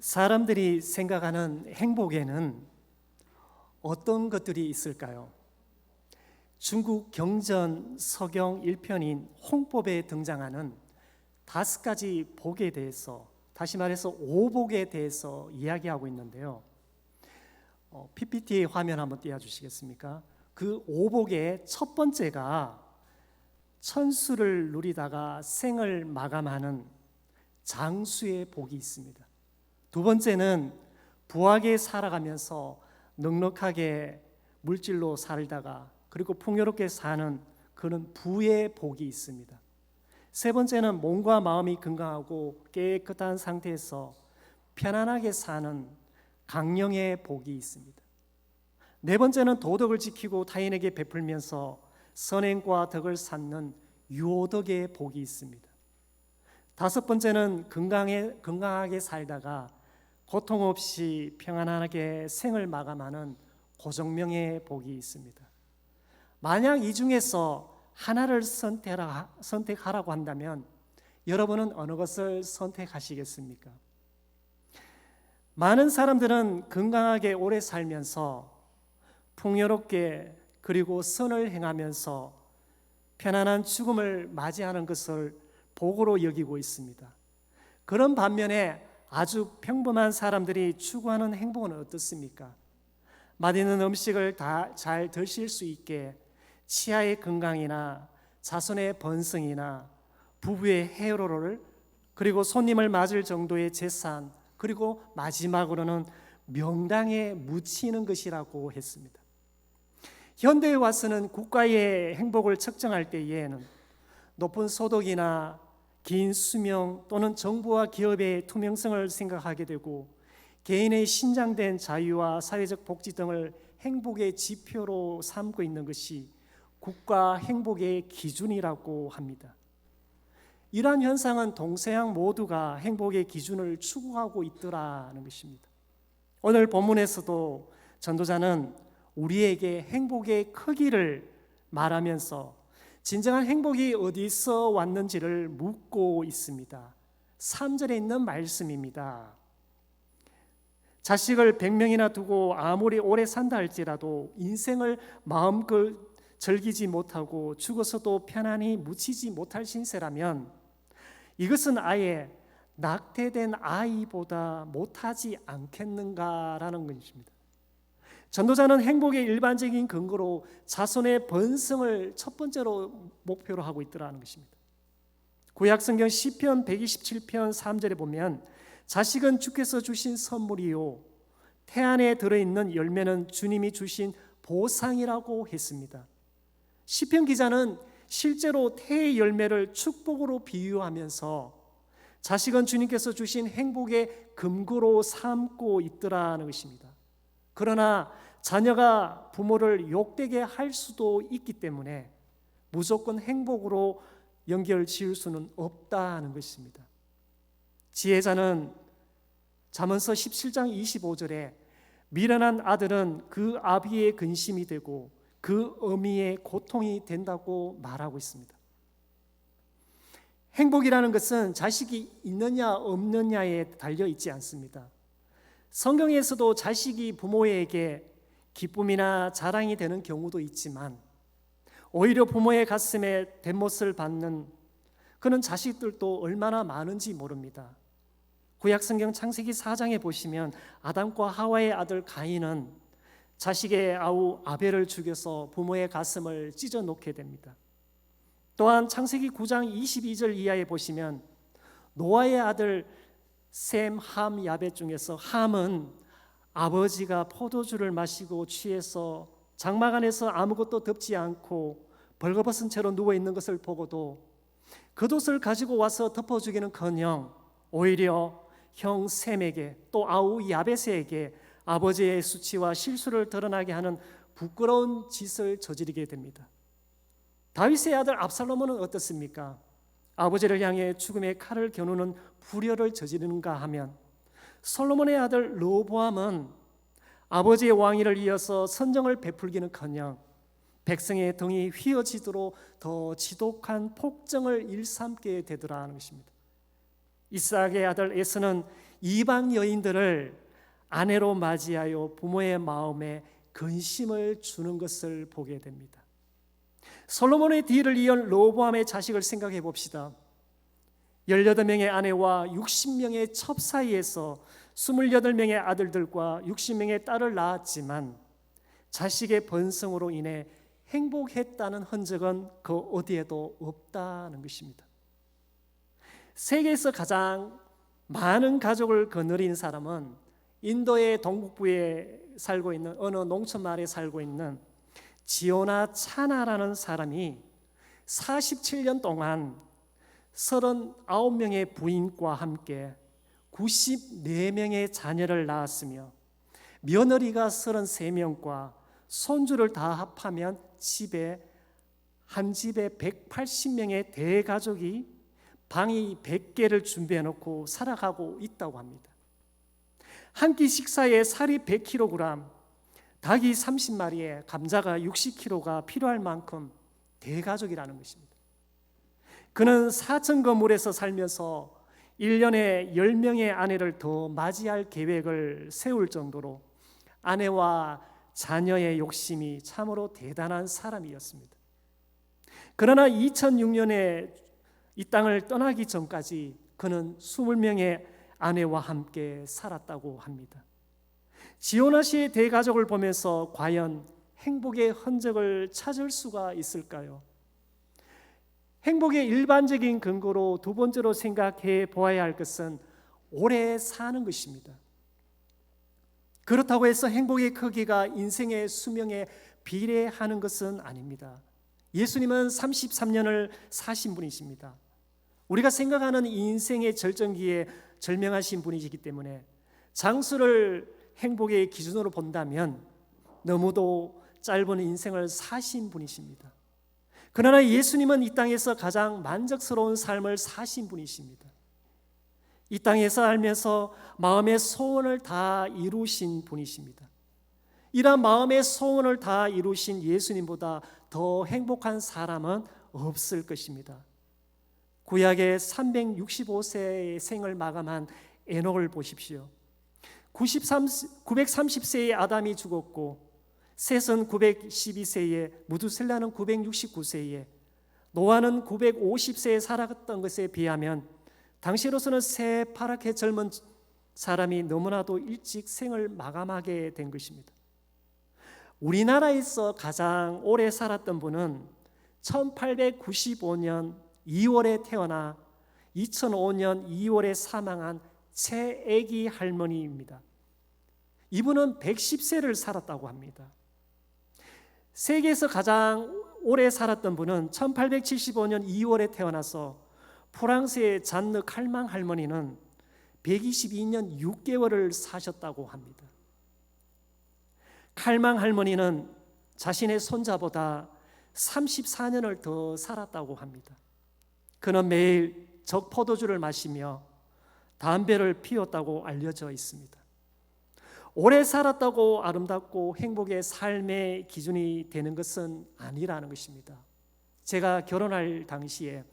사람들이 생각하는 행복에는 어떤 것들이 있을까요? 중국 경전 서경 1편인 홍법에 등장하는 5가지 복에 대해서, 다시 말해서 오복에 대해서 이야기하고 있는데요. PPT 화면 한번 띄워주시겠습니까? 그 오복의 첫 번째가 천수를 누리다가 생을 마감하는 장수의 복이 있습니다. 두 번째는 부하게 살아가면서 넉넉하게 물질로 살다가 그리고 풍요롭게 사는 그런 부의 복이 있습니다. 세 번째는 몸과 마음이 건강하고 깨끗한 상태에서 편안하게 사는 강령의 복이 있습니다. 네 번째는 도덕을 지키고 타인에게 베풀면서 선행과 덕을 쌓는 유오덕의 복이 있습니다. 다섯 번째는 건강하게 살다가 고통 없이 평안하게 생을 마감하는 고정명의 복이 있습니다. 만약 이 중에서 하나를 선택하라고 한다면 여러분은 어느 것을 선택하시겠습니까? 많은 사람들은 건강하게 오래 살면서 풍요롭게 그리고 선을 행하면서 편안한 죽음을 맞이하는 것을 복으로 여기고 있습니다. 그런 반면에 아주 평범한 사람들이 추구하는 행복은 어떻습니까? 맛있는 음식을 다 잘 드실 수 있게 치아의 건강이나 자손의 번성이나 부부의 해로를 그리고 손님을 맞을 정도의 재산 그리고 마지막으로는 명당에 묻히는 것이라고 했습니다. 현대에 와서는 국가의 행복을 측정할 때에는 높은 소득이나 긴 수명 또는 정부와 기업의 투명성을 생각하게 되고 개인의 신장된 자유와 사회적 복지 등을 행복의 지표로 삼고 있는 것이 국가 행복의 기준이라고 합니다. 이러한 현상은 동서양 모두가 행복의 기준을 추구하고 있더라는 것입니다. 오늘 본문에서도 전도자는 우리에게 행복의 크기를 말하면서 진정한 행복이 어디서 왔는지를 묻고 있습니다. 3절에 있는 말씀입니다. 자식을 100명이나 두고 아무리 오래 산다 할지라도 인생을 마음껏 즐기지 못하고 죽어서도 편안히 묻히지 못할 신세라면 이것은 아예 낙태된 아이보다 못하지 않겠는가라는 것입니다. 전도자는 행복의 일반적인 근거로 자손의 번성을 첫 번째로 목표로 하고 있더라는 것입니다. 구약성경 시편 127편 3절에 보면 자식은 주께서 주신 선물이요 태 안에 들어있는 열매는 주님이 주신 보상이라고 했습니다. 시편 기자는 실제로 태의 열매를 축복으로 비유하면서 자식은 주님께서 주신 행복의 근거로 삼고 있더라는 것입니다. 그러나 자녀가 부모를 욕되게 할 수도 있기 때문에 무조건 행복으로 연결 지을 수는 없다는 것입니다. 지혜자는 잠언서 17장 25절에 미련한 아들은 그 아비의 근심이 되고 그 어미의 고통이 된다고 말하고 있습니다. 행복이라는 것은 자식이 있느냐 없느냐에 달려 있지 않습니다. 성경에서도 자식이 부모에게 기쁨이나 자랑이 되는 경우도 있지만 오히려 부모의 가슴에 대못을 받는 그런 자식들도 얼마나 많은지 모릅니다. 구약성경 창세기 4장에 보시면 아담과 하와의 아들 가인은 자식의 아우 아벨을 죽여서 부모의 가슴을 찢어 놓게 됩니다. 또한 창세기 9장 22절 이하에 보시면 노아의 아들 셈, 함, 야벳 중에서 함은 아버지가 포도주를 마시고 취해서 장막 안에서 아무것도 덮지 않고 벌거벗은 채로 누워있는 것을 보고도 겉옷을 가지고 와서 덮어주기는커녕 오히려 형 셈에게 또 아우 야벳에게 아버지의 수치와 실수를 드러나게 하는 부끄러운 짓을 저지르게 됩니다. 다윗의 아들 압살롬은 어떻습니까? 아버지를 향해 죽음의 칼을 겨누는 불효를 저지르는가 하면 솔로몬의 아들 르호보암은 아버지의 왕위를 이어서 선정을 베풀기는커녕 백성의 등이 휘어지도록 더 지독한 폭정을 일삼게 되더라는 것입니다. 이삭의 아들 에서는 이방 여인들을 아내로 맞이하여 부모의 마음에 근심을 주는 것을 보게 됩니다. 솔로몬의 뒤를 이은 르호보암의 자식을 생각해 봅시다. 18명의 아내와 60명의 첩 사이에서 28명의 아들들과 60명의 딸을 낳았지만 자식의 번성으로 인해 행복했다는 흔적은 그 어디에도 없다는 것입니다. 세계에서 가장 많은 가족을 거느린 사람은 인도의 동북부에 살고 있는 어느 농촌 마을에 살고 있는 지오나 차나라는 사람이 47년 동안 39명의 부인과 함께 94명의 자녀를 낳았으며 며느리가 33명과 손주를 다 합하면 한 집에 180명의 대가족이 방이 100개를 준비해 놓고 살아가고 있다고 합니다. 한 끼 식사에 쌀이 100kg, 닭이 30마리에 감자가 60kg가 필요할 만큼 대가족이라는 것입니다. 그는 4층 건물에서 살면서 1년에 10명의 아내를 더 맞이할 계획을 세울 정도로 아내와 자녀의 욕심이 참으로 대단한 사람이었습니다. 그러나 2006년에 이 땅을 떠나기 전까지 그는 20명의 아내와 함께 살았다고 합니다. 지오나 씨의 대가족을 보면서 과연 행복의 흔적을 찾을 수가 있을까요? 행복의 일반적인 근거로 두 번째로 생각해 보아야 할 것은 오래 사는 것입니다. 그렇다고 해서 행복의 크기가 인생의 수명에 비례하는 것은 아닙니다. 예수님은 33년을 사신 분이십니다. 우리가 생각하는 인생의 절정기에 절명하신 분이시기 때문에 장수를 행복의 기준으로 본다면 너무도 짧은 인생을 사신 분이십니다. 그러나 예수님은 이 땅에서 가장 만족스러운 삶을 사신 분이십니다. 이 땅에서 살면서 마음의 소원을 다 이루신 분이십니다. 이러한 마음의 소원을 다 이루신 예수님보다 더 행복한 사람은 없을 것입니다. 구약의 365세의 생을 마감한 에녹을 보십시오. 930세에 아담이 죽었고 셋은 912세에, 무두셀라는 969세에, 노아는 950세에 살았던 것에 비하면 당시로서는 새파랗게 젊은 사람이 너무나도 일찍 생을 마감하게 된 것입니다. 우리나라에서 가장 오래 살았던 분은 1895년 2월에 태어나 2005년 2월에 사망한 최애기 할머니입니다. 이분은 110세를 살았다고 합니다. 세계에서 가장 오래 살았던 분은 1875년 2월에 태어나서 프랑스의 잔느 칼망 할머니는 122년 6개월을 사셨다고 합니다. 칼망 할머니는 자신의 손자보다 34년을 더 살았다고 합니다. 그는 매일 적포도주를 마시며 담배를 피웠다고 알려져 있습니다. 오래 살았다고 아름답고 행복의 삶의 기준이 되는 것은 아니라는 것입니다. 제가 결혼할 당시에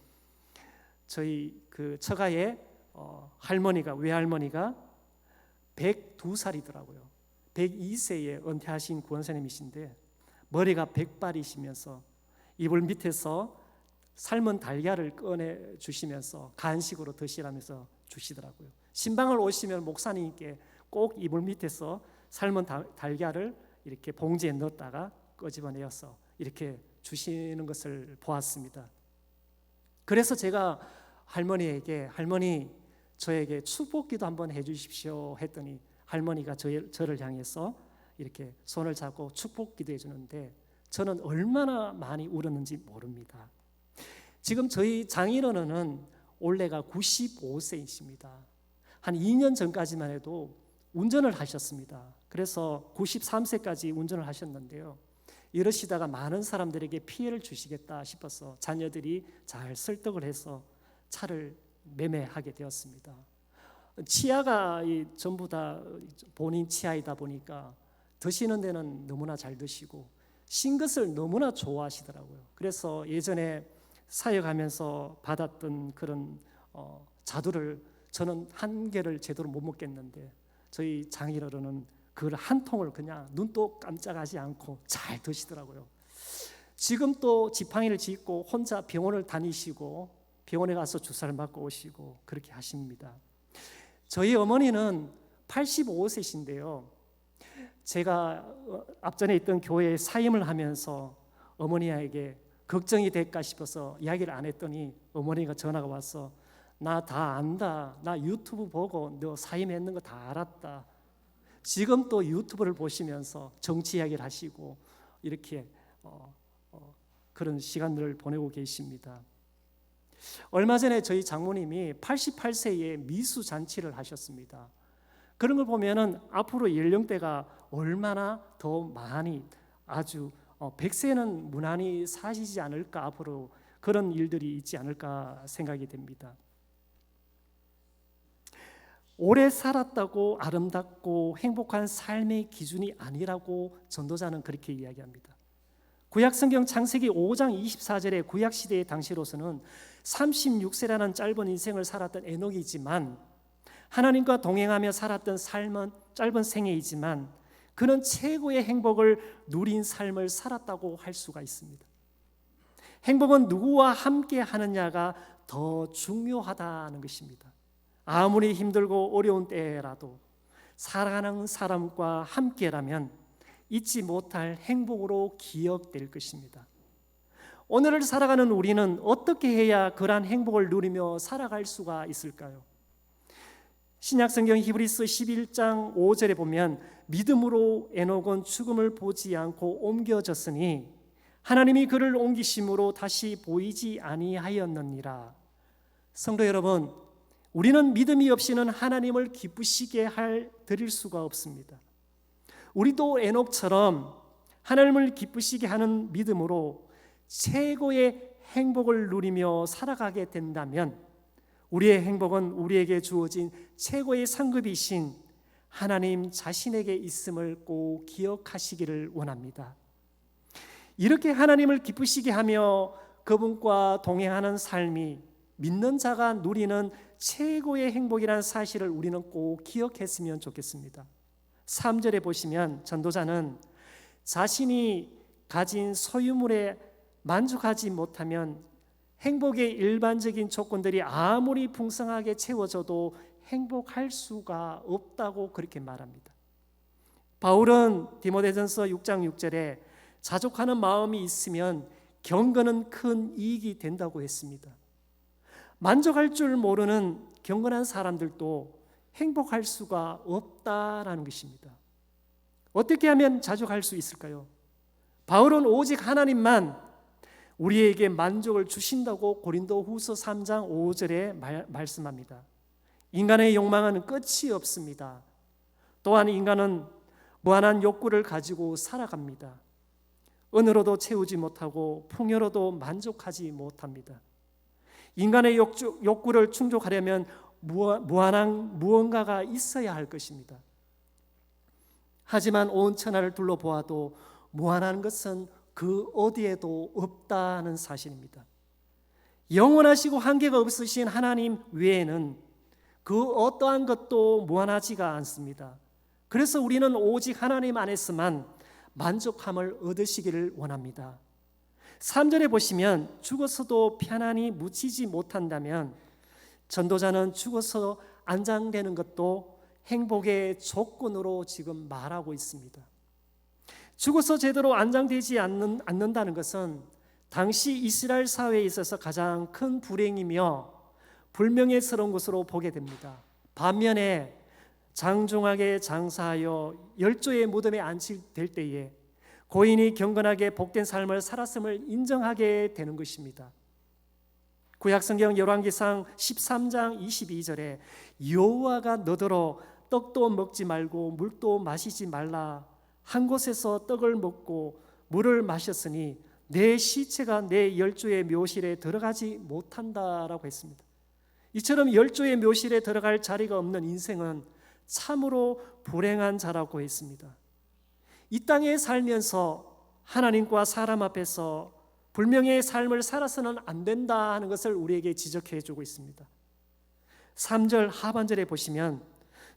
저희 그 처가의 외할머니가 102살이더라고요. 102세에 은퇴하신 구원사님이신데 머리가 백발이시면서 이불 밑에서 삶은 달걀을 꺼내 주시면서 간식으로 드시라면서 주시더라고요. 신방을 오시면 목사님께 꼭 이불 밑에서 삶은 달걀을 이렇게 봉지에 넣었다가 끄집어내어서 이렇게 주시는 것을 보았습니다. 그래서 제가 할머니 저에게 축복기도 한번 해주십시오 했더니 할머니가 저를 향해서 이렇게 손을 잡고 축복기도 해주는데 저는 얼마나 많이 울었는지 모릅니다. 지금 저희 장인어른은 올해가 95세이십니다. 한 2년 전까지만 해도 운전을 하셨습니다. 그래서 93세까지 운전을 하셨는데요. 이러시다가 많은 사람들에게 피해를 주시겠다 싶어서 자녀들이 잘 설득을 해서 차를 매매하게 되었습니다. 치아가 전부 다 본인 치아이다 보니까 드시는 데는 너무나 잘 드시고 신 것을 너무나 좋아하시더라고요. 그래서 예전에 사역하면서 받았던 그런 자두를 저는 한 개를 제대로 못 먹겠는데 저희 장인어른은 그걸 한 통을 그냥 눈도 깜짝하지 않고 잘 드시더라고요. 지금 또 지팡이를 짚고 혼자 병원을 다니시고 병원에 가서 주사를 맞고 오시고 그렇게 하십니다. 저희 어머니는 85세신데요. 제가 앞전에 있던 교회에 사임을 하면서 어머니에게 걱정이 될까 싶어서 이야기를 안 했더니 어머니가 전화가 와서 나 다 안다. 나 유튜브 보고 너 사임했는 거 다 알았다. 지금 또 유튜브를 보시면서 정치 이야기를 하시고 이렇게 그런 시간들을 보내고 계십니다. 얼마 전에 저희 장모님이 88세에 미수 잔치를 하셨습니다. 그런 걸 보면은 앞으로 연령대가 얼마나 더 많이 아주 100세는 무난히 사시지 않을까, 앞으로 그런 일들이 있지 않을까 생각이 됩니다. 오래 살았다고 아름답고 행복한 삶의 기준이 아니라고 전도자는 그렇게 이야기합니다. 구약성경 창세기 5장 24절에 구약시대의 당시로서는 36세라는 짧은 인생을 살았던 에녹이지만, 하나님과 동행하며 살았던 삶은 짧은 생애이지만 그는 최고의 행복을 누린 삶을 살았다고 할 수가 있습니다. 행복은 누구와 함께 하느냐가 더 중요하다는 것입니다. 아무리 힘들고 어려운 때라도 사랑하는 사람과 함께라면 잊지 못할 행복으로 기억될 것입니다. 오늘을 살아가는 우리는 어떻게 해야 그러한 행복을 누리며 살아갈 수가 있을까요? 신약성경 히브리서 11장 5절에 보면 믿음으로 에녹은 죽음을 보지 않고 옮겨졌으니 하나님이 그를 옮기심으로 다시 보이지 아니하였느니라. 성도 여러분, 우리는 믿음이 없이는 하나님을 기쁘시게 드릴 수가 없습니다. 우리도 에녹처럼 하나님을 기쁘시게 하는 믿음으로 최고의 행복을 누리며 살아가게 된다면 우리의 행복은 우리에게 주어진 최고의 상급이신 하나님 자신에게 있음을 꼭 기억하시기를 원합니다. 이렇게 하나님을 기쁘시게 하며 그분과 동행하는 삶이 믿는 자가 누리는 최고의 행복이라는 사실을 우리는 꼭 기억했으면 좋겠습니다. 3절에 보시면 전도자는 자신이 가진 소유물에 만족하지 못하면 행복의 일반적인 조건들이 아무리 풍성하게 채워져도 행복할 수가 없다고 그렇게 말합니다. 바울은 디모데전서 6장 6절에 자족하는 마음이 있으면 경건은 큰 이익이 된다고 했습니다. 만족할 줄 모르는 경건한 사람들도 행복할 수가 없다라는 것입니다. 어떻게 하면 자족할 수 있을까요? 바울은 오직 하나님만 우리에게 만족을 주신다고 고린도후서 3장 5절에 말씀합니다. 인간의 욕망은 끝이 없습니다. 또한 인간은 무한한 욕구를 가지고 살아갑니다. 은으로도 채우지 못하고 풍요로도 만족하지 못합니다. 인간의 욕구를 충족하려면 무한한 무언가가 있어야 할 것입니다. 하지만 온 천하를 둘러보아도 무한한 것은 그 어디에도 없다는 사실입니다. 영원하시고 한계가 없으신 하나님 외에는 그 어떠한 것도 무한하지가 않습니다. 그래서 우리는 오직 하나님 안에서만 만족함을 얻으시기를 원합니다. 3절에 보시면 죽어서도 편안히 묻히지 못한다면 전도자는 죽어서 안장되는 것도 행복의 조건으로 지금 말하고 있습니다. 죽어서 제대로 안장되지 않는다는 것은 당시 이스라엘 사회에 있어서 가장 큰 불행이며 불명예스러운 것으로 보게 됩니다. 반면에 장중하게 장사하여 열조의 무덤에 안치될 때에 고인이 경건하게 복된 삶을 살았음을 인정하게 되는 것입니다. 구약성경 열왕기상 13장 22절에 여호와가 너더러 떡도 먹지 말고 물도 마시지 말라, 한 곳에서 떡을 먹고 물을 마셨으니 내 시체가 내 열조의 묘실에 들어가지 못한다라고 했습니다. 이처럼 열조의 묘실에 들어갈 자리가 없는 인생은 참으로 불행한 자라고 했습니다. 이 땅에 살면서 하나님과 사람 앞에서 불명예의 삶을 살아서는 안 된다는 것을 우리에게 지적해 주고 있습니다. 3절 하반절에 보시면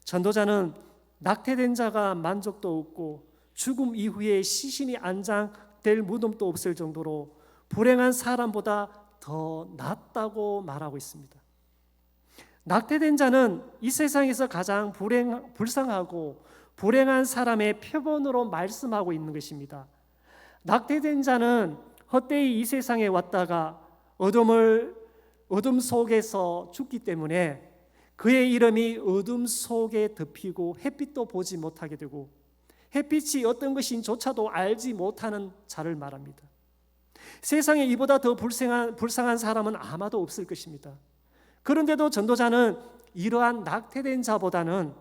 전도자는 낙태된 자가 만족도 없고 죽음 이후에 시신이 안장될 무덤도 없을 정도로 불행한 사람보다 더 낫다고 말하고 있습니다. 낙태된 자는 이 세상에서 가장 불쌍하고 불행한 사람의 표본으로 말씀하고 있는 것입니다. 낙태된 자는 헛되이 이 세상에 왔다가 어둠 속에서 죽기 때문에 그의 이름이 어둠 속에 덮이고 햇빛도 보지 못하게 되고 햇빛이 어떤 것인조차도 알지 못하는 자를 말합니다. 세상에 이보다 더 불쌍한 사람은 아마도 없을 것입니다. 그런데도 전도자는 이러한 낙태된 자보다는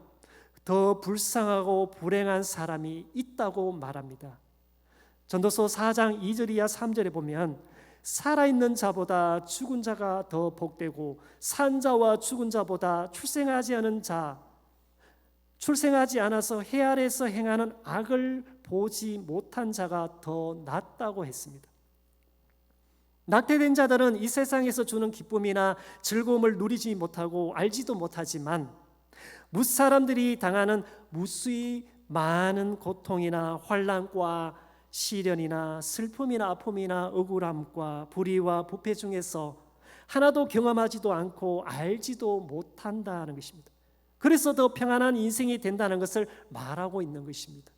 더 불쌍하고 불행한 사람이 있다고 말합니다. 전도서 4장 2절 이하 3절에 보면 살아있는 자보다 죽은 자가 더 복되고 산 자와 죽은 자보다 출생하지 않아서 해 아래에서 행하는 악을 보지 못한 자가 더 낫다고 했습니다. 낙태된 자들은 이 세상에서 주는 기쁨이나 즐거움을 누리지 못하고 알지도 못하지만 무사람들이 당하는 무수히 많은 고통이나 환난과 시련이나 슬픔이나 아픔이나 억울함과 불의와 부패 중에서 하나도 경험하지도 않고 알지도 못한다는 것입니다. 그래서 더 평안한 인생이 된다는 것을 말하고 있는 것입니다.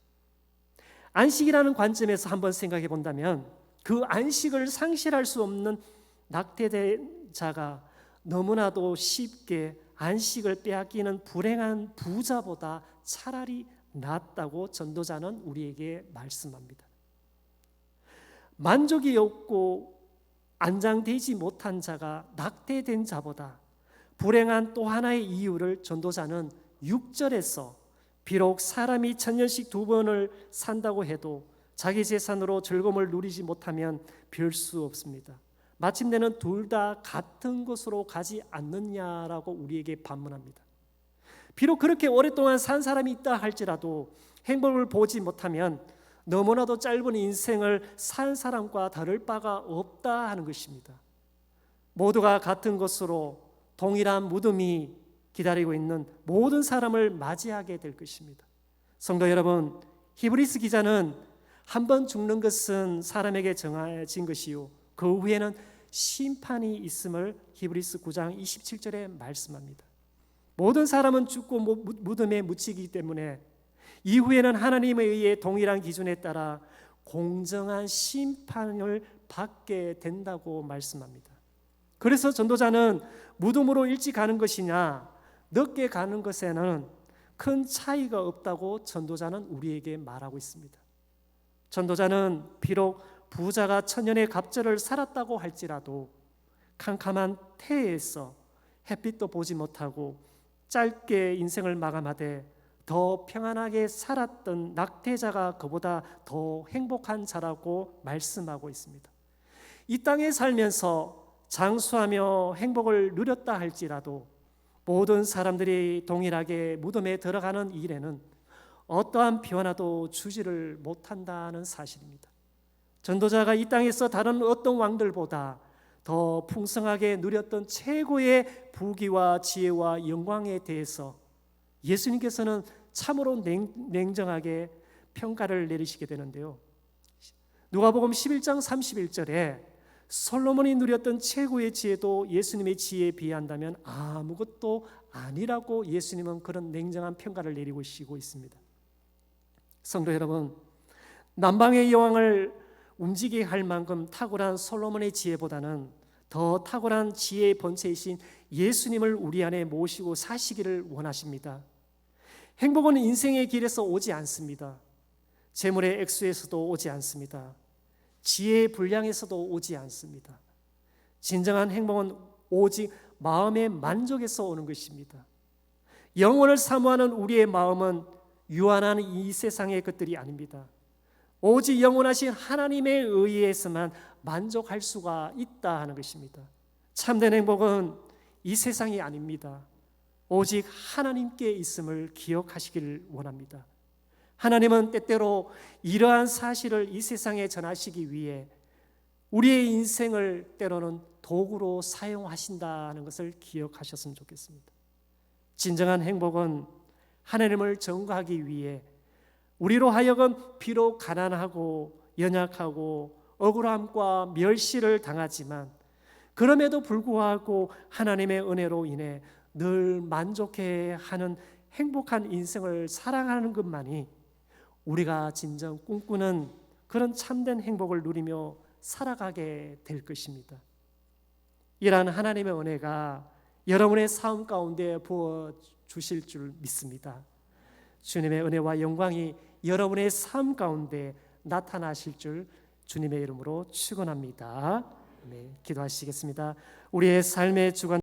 안식이라는 관점에서 한번 생각해 본다면 그 안식을 상실할 수 없는 낙태된 자가 너무나도 쉽게 안식을 빼앗기는 불행한 부자보다 차라리 낫다고 전도자는 우리에게 말씀합니다. 만족이 없고 안장되지 못한 자가 낙태된 자보다 불행한 또 하나의 이유를 전도자는 6절에서 비록 사람이 천년씩 2번을 산다고 해도 자기 재산으로 즐거움을 누리지 못하면 별 수 없습니다. 마침내는 둘 다 같은 곳으로 가지 않느냐라고 우리에게 반문합니다. 비록 그렇게 오랫동안 산 사람이 있다 할지라도 행복을 보지 못하면 너무나도 짧은 인생을 산 사람과 다를 바가 없다 하는 것입니다. 모두가 같은 곳으로 동일한 무덤이 기다리고 있는 모든 사람을 맞이하게 될 것입니다. 성도 여러분, 히브리스 기자는 한 번 죽는 것은 사람에게 정해진 것이요 그 후에는 심판이 있음을 히브리스 9장 27절에 말씀합니다. 모든 사람은 죽고 무덤에 묻히기 때문에 이후에는 하나님에 의해 동일한 기준에 따라 공정한 심판을 받게 된다고 말씀합니다. 그래서 전도자는 무덤으로 일찍 가는 것이냐 늦게 가는 것에는 큰 차이가 없다고 전도자는 우리에게 말하고 있습니다. 전도자는 비록 부자가 천년의 갑절을 살았다고 할지라도 캄캄한 태에서 햇빛도 보지 못하고 짧게 인생을 마감하되 더 평안하게 살았던 낙태자가 그보다 더 행복한 자라고 말씀하고 있습니다. 이 땅에 살면서 장수하며 행복을 누렸다 할지라도 모든 사람들이 동일하게 무덤에 들어가는 일에는 어떠한 변화도 주지를 못한다는 사실입니다. 전도자가 이 땅에서 다른 어떤 왕들보다 더 풍성하게 누렸던 최고의 부귀와 지혜와 영광에 대해서 예수님께서는 참으로 냉정하게 평가를 내리시게 되는데요. 누가복음 11장 31절에 솔로몬이 누렸던 최고의 지혜도 예수님의 지혜에 비한다면 아무것도 아니라고 예수님은 그런 냉정한 평가를 내리시고 있습니다. 성도 여러분, 남방의 여왕을 움직이게 할 만큼 탁월한 솔로몬의 지혜보다는 더 탁월한 지혜의 본체이신 예수님을 우리 안에 모시고 사시기를 원하십니다. 행복은 인생의 길에서 오지 않습니다. 재물의 액수에서도 오지 않습니다. 지혜의 분량에서도 오지 않습니다. 진정한 행복은 오직 마음의 만족에서 오는 것입니다. 영혼을 사모하는 우리의 마음은 유한한 이 세상의 것들이 아닙니다. 오직 영원하신 하나님에 의해서만 만족할 수가 있다 하는 것입니다. 참된 행복은 이 세상이 아닙니다. 오직 하나님께 있음을 기억하시기를 원합니다. 하나님은 때때로 이러한 사실을 이 세상에 전하시기 위해 우리의 인생을 때로는 도구로 사용하신다는 것을 기억하셨으면 좋겠습니다. 진정한 행복은 하나님을 전가하기 위해 우리로 하여금 비록 가난하고 연약하고 억울함과 멸시를 당하지만 그럼에도 불구하고 하나님의 은혜로 인해 늘 만족해하는 행복한 인생을 살아가는 것만이 우리가 진정 꿈꾸는 그런 참된 행복을 누리며 살아가게 될 것입니다. 이러한 하나님의 은혜가 여러분의 삶 가운데 부어 주실 줄 믿습니다. 주님의 은혜와 영광이 여러분의 삶 가운데 나타나실 줄 주님의 이름으로 축원합니다. 네, 기도하시겠습니다. 우리의 삶의 주관